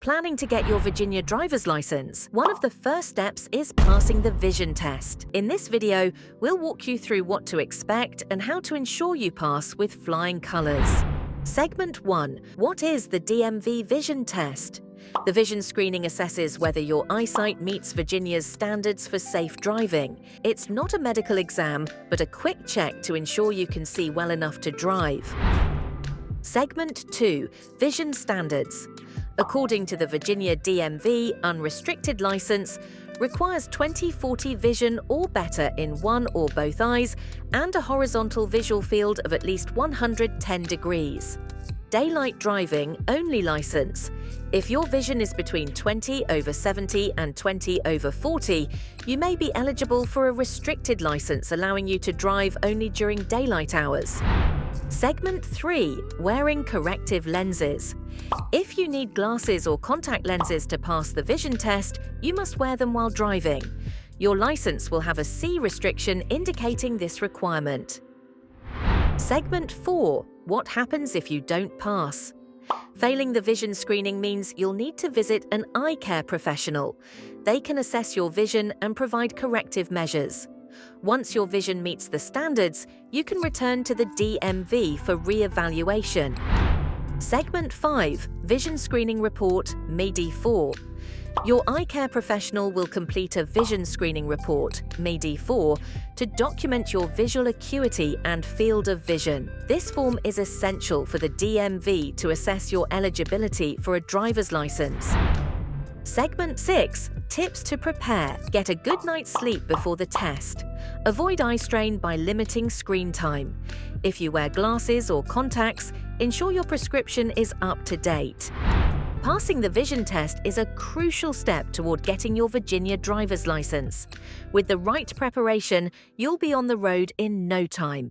Planning to get your Virginia driver's license? One of the first steps is passing the vision test. In this video, we'll walk you through what to expect and how to ensure you pass with flying colors. Segment 1. What is the DMV Vision Test? The vision screening assesses whether your eyesight meets Virginia's standards for safe driving. It's not a medical exam, but a quick check to ensure you can see well enough to drive. Segment 2. Vision Standards. According to the Virginia DMV, unrestricted license requires 20/40 vision or better in one or both eyes and a horizontal visual field of at least 110 degrees. Daylight driving only license. If your vision is between 20/70 and 20/40, you may be eligible for a restricted license allowing you to drive only during daylight hours. Segment 3. Wearing corrective lenses. If you need glasses or contact lenses to pass the vision test, you must wear them while driving. Your license will have a C restriction indicating this requirement. Segment 4. What happens if you don't pass? Failing the vision screening means you'll need to visit an eye care professional. They can assess your vision and provide corrective measures. Once your vision meets the standards, you can return to the DMV for re-evaluation. Segment 5. Vision Screening Report, ME-D4. Your eye care professional will complete a vision screening report, ME-D4, to document your visual acuity and field of vision. This form is essential for the DMV to assess your eligibility for a driver's license. Segment 6. Tips to prepare. Get a good night's sleep before the test. Avoid eye strain by limiting screen time. If you wear glasses or contacts, ensure your prescription is up to date. Passing the vision test is a crucial step toward getting your Virginia driver's license. With the right preparation, you'll be on the road in no time.